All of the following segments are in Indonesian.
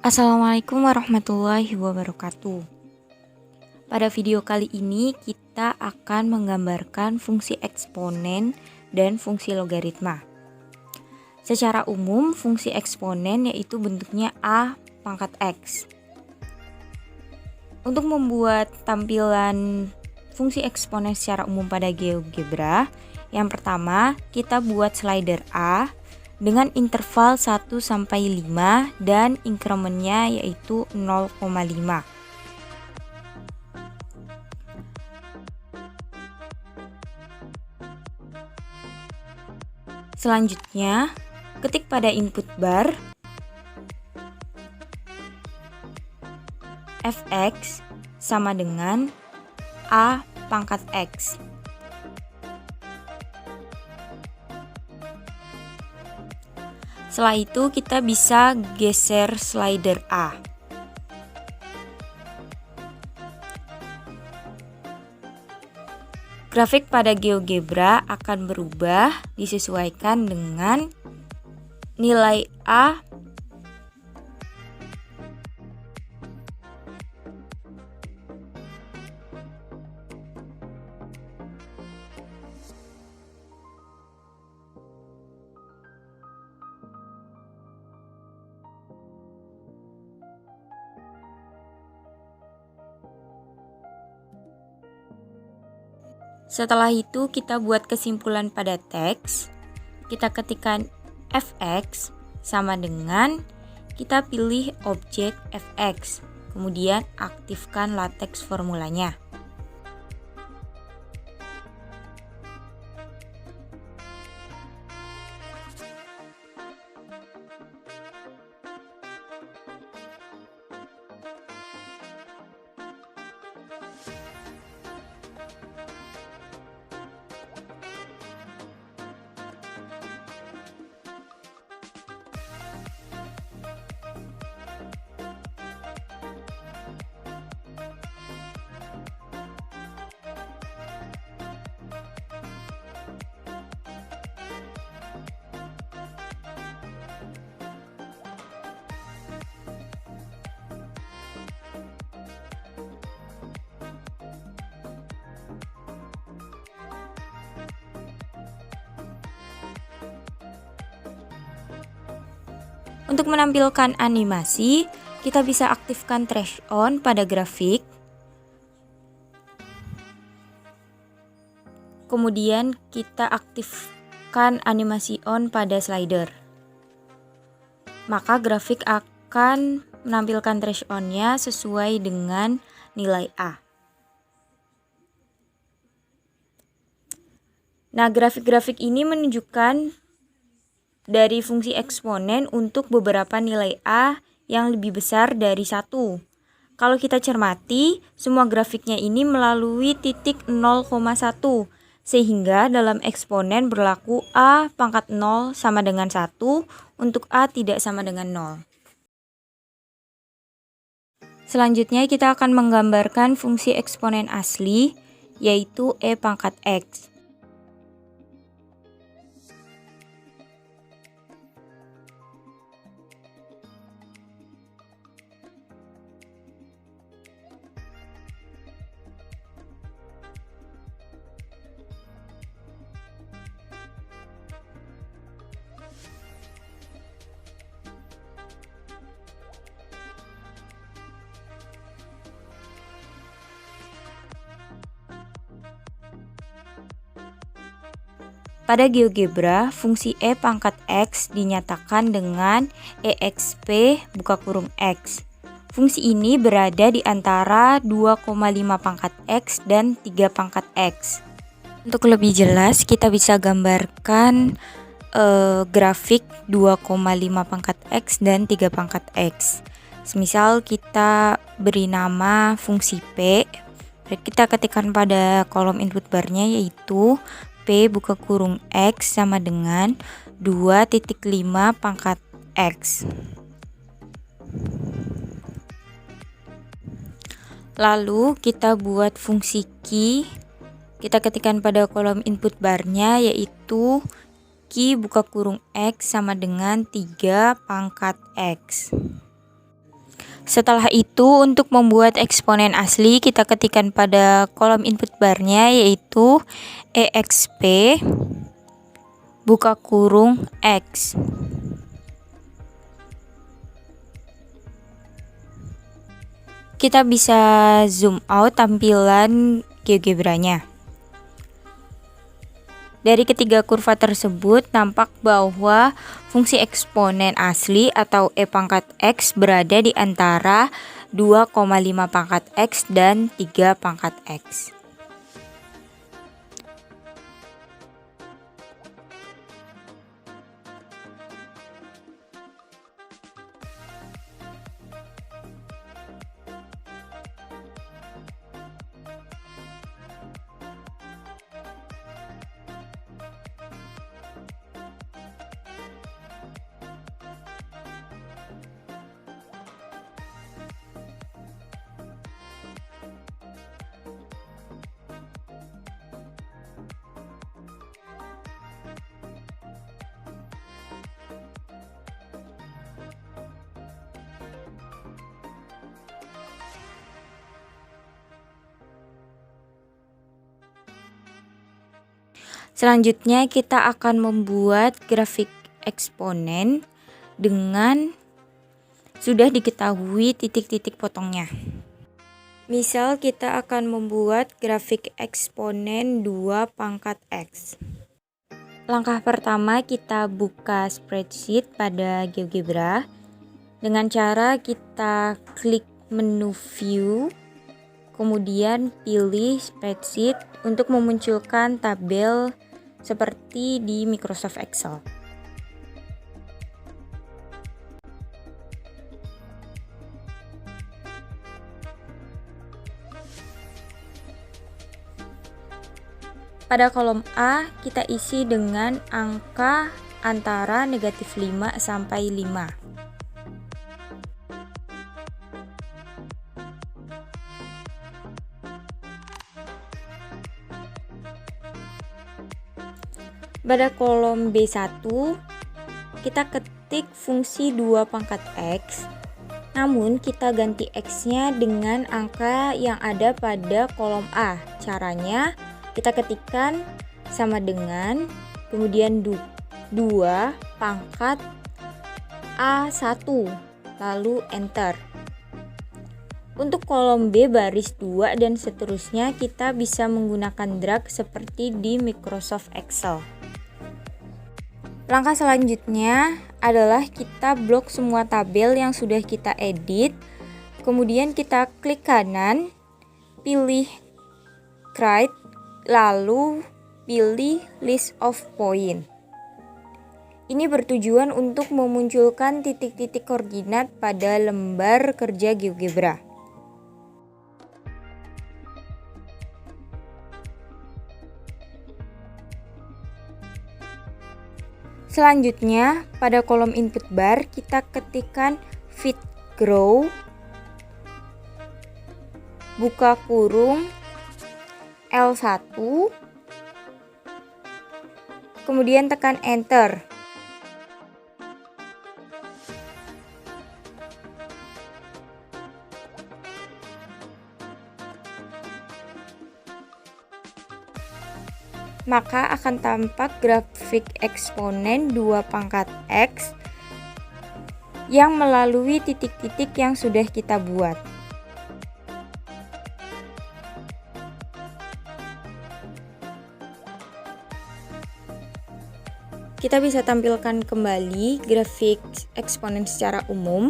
Assalamualaikum warahmatullahi wabarakatuh. Pada video kali ini kita akan menggambarkan fungsi eksponen dan fungsi logaritma. Secara umum, fungsi eksponen yaitu bentuknya A pangkat X. Untuk membuat tampilan fungsi eksponen secara umum pada GeoGebra, yang pertama kita buat slider A dengan interval 1 sampai 5 dan incrementnya yaitu 0,5. Selanjutnya, ketik pada input bar fx sama dengan A pangkat X. Setelah itu kita bisa geser slider A. Grafik pada GeoGebra akan berubah disesuaikan dengan nilai A Setelah itu kita buat kesimpulan pada teks. Kita ketikkan fx sama dengan kita pilih objek fx. Kemudian aktifkan latex formulanya. Untuk menampilkan animasi, kita bisa aktifkan trash on pada grafik. Kemudian kita aktifkan animasi on pada slider. Maka grafik akan menampilkan trash on-nya sesuai dengan nilai A. Nah, grafik-grafik ini menunjukkan dari fungsi eksponen untuk beberapa nilai A yang lebih besar dari 1. Kalau kita cermati, semua grafiknya ini melalui titik 0,1, sehingga dalam eksponen berlaku A pangkat 0 sama dengan 1 untuk A tidak sama dengan 0. Selanjutnya kita akan menggambarkan fungsi eksponen asli, yaitu E pangkat X. Pada GeoGebra, fungsi E pangkat X dinyatakan dengan EXP buka kurung X. Fungsi ini berada di antara 2,5 pangkat X dan 3 pangkat X. Untuk lebih jelas, kita bisa gambarkan grafik 2,5 pangkat X dan 3 pangkat X. Semisal kita beri nama fungsi P, kita ketikkan pada kolom input barnya yaitu P buka kurung X sama dengan 2,5 pangkat X. Lalu kita buat fungsi Q. Kita ketikkan pada kolom input barnya yaitu Q buka kurung X sama dengan 3 pangkat X. Setelah itu, untuk membuat eksponen asli, kita ketikkan pada kolom input barnya, yaitu exp buka kurung x. Kita bisa zoom out tampilan GeoGebra-nya. Dari ketiga kurva tersebut, tampak bahwa fungsi eksponen asli atau E pangkat X berada di antara 2,5 pangkat X dan 3 pangkat X. Selanjutnya kita akan membuat grafik eksponen dengan sudah diketahui titik-titik potongnya. Misal kita akan membuat grafik eksponen 2 pangkat X. Langkah pertama, kita buka spreadsheet pada GeoGebra dengan cara kita klik menu view, kemudian pilih spreadsheet untuk memunculkan tabel seperti di Microsoft Excel. Pada kolom A, kita isi dengan angka antara -5 sampai 5. Pada kolom B1, kita ketik fungsi 2 pangkat X, namun kita ganti X-nya dengan angka yang ada pada kolom A. Caranya, kita ketikkan sama dengan, kemudian 2 pangkat A1, lalu enter. Untuk kolom B baris 2 dan seterusnya, kita bisa menggunakan drag seperti di Microsoft Excel. Langkah selanjutnya adalah kita blok semua tabel yang sudah kita edit. Kemudian kita klik kanan, pilih Create, lalu pilih List of Point. Ini bertujuan untuk memunculkan titik-titik koordinat pada lembar kerja GeoGebra. Selanjutnya, pada kolom input bar kita ketikkan fit grow buka kurung L1, kemudian tekan enter. Maka akan tampak grafik eksponen 2 pangkat X yang melalui titik-titik yang sudah kita buat. Kita bisa tampilkan kembali grafik eksponen secara umum.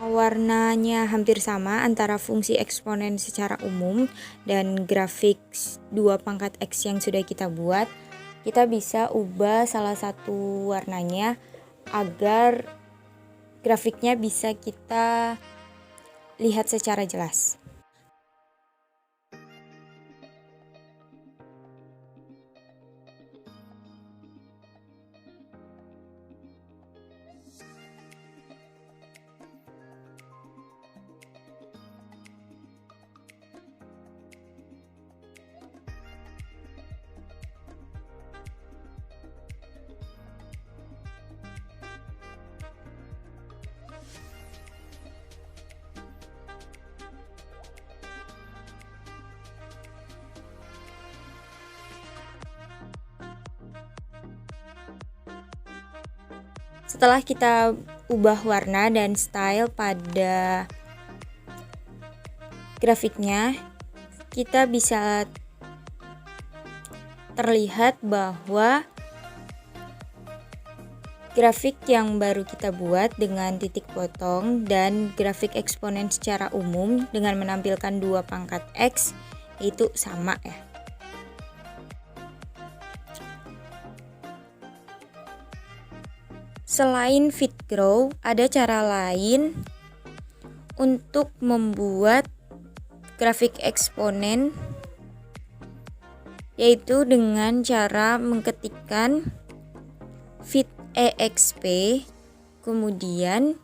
Warnanya hampir sama antara fungsi eksponen secara umum dan grafik 2 pangkat X yang sudah kita buat. Kita bisa ubah salah satu warnanya agar grafiknya bisa kita lihat secara jelas. Setelah kita ubah warna dan style pada grafiknya, kita bisa terlihat bahwa grafik yang baru kita buat dengan titik potong dan grafik eksponen secara umum dengan menampilkan 2 pangkat X itu sama ya. Selain fit grow, ada cara lain untuk membuat grafik eksponen, yaitu dengan cara mengetikkan fit exp, kemudian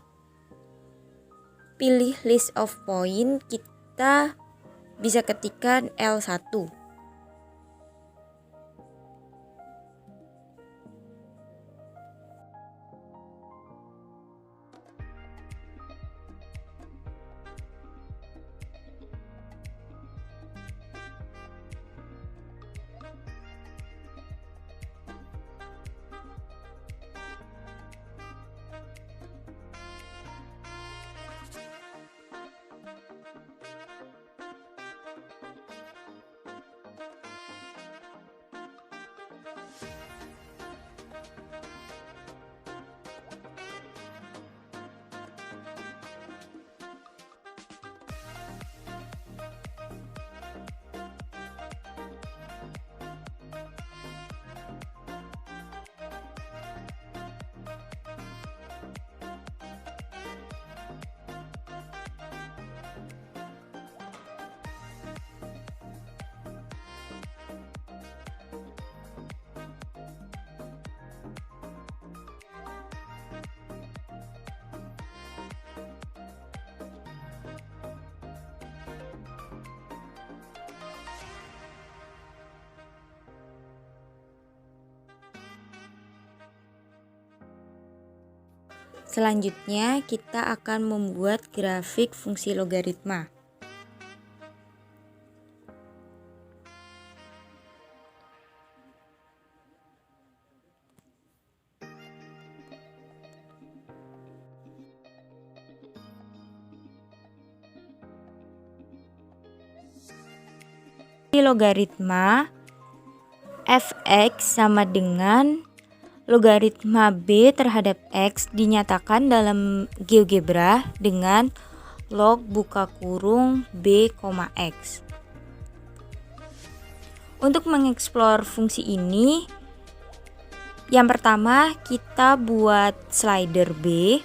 pilih list of point, kita bisa ketikkan L1. Selanjutnya, kita akan membuat grafik fungsi logaritma. Logaritma fx sama dengan logaritma b terhadap x dinyatakan dalam GeoGebra dengan log buka kurung b, x. Untuk mengeksplor fungsi ini, yang pertama kita buat slider b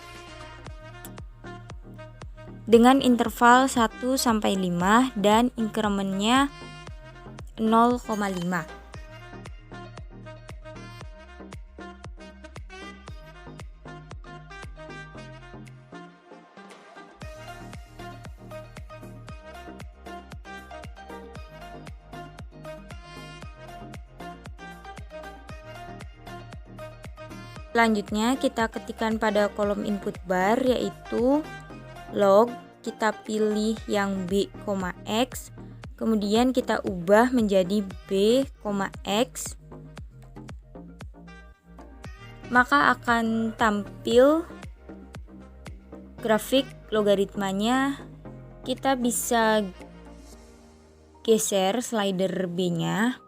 dengan interval 1 sampai 5 dan incrementnya 0,5. Selanjutnya kita ketikkan pada kolom input bar yaitu log, kita pilih yang b, x, kemudian kita ubah menjadi b, x, maka akan tampil grafik logaritmanya. Kita bisa geser slider b-nya.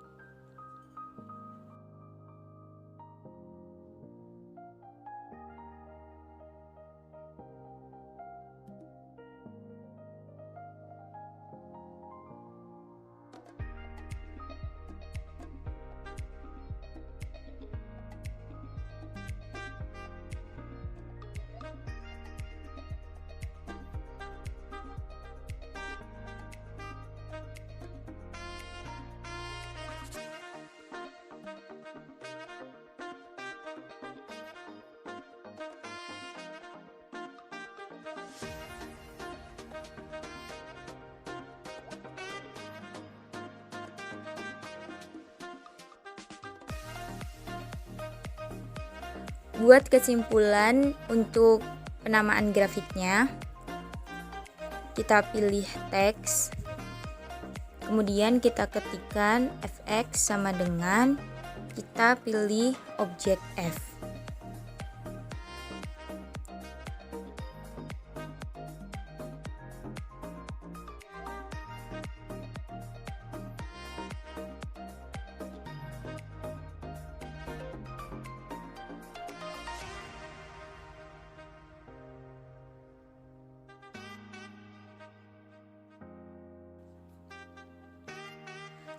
Buat kesimpulan untuk penamaan grafiknya, kita pilih teks, kemudian kita ketikkan fx sama dengan kita pilih objek f.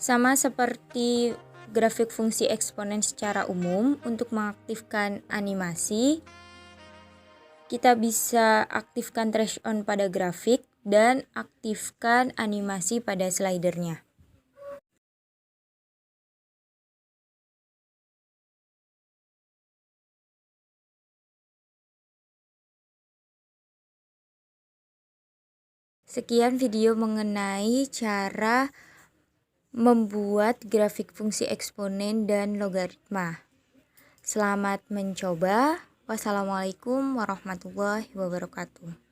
Sama seperti grafik fungsi eksponen secara umum, untuk mengaktifkan animasi, kita bisa aktifkan trash on pada grafik dan aktifkan animasi pada slidernya. Sekian video mengenai cara membuat grafik fungsi eksponen dan logaritma. Selamat mencoba. Wassalamualaikum warahmatullahi wabarakatuh.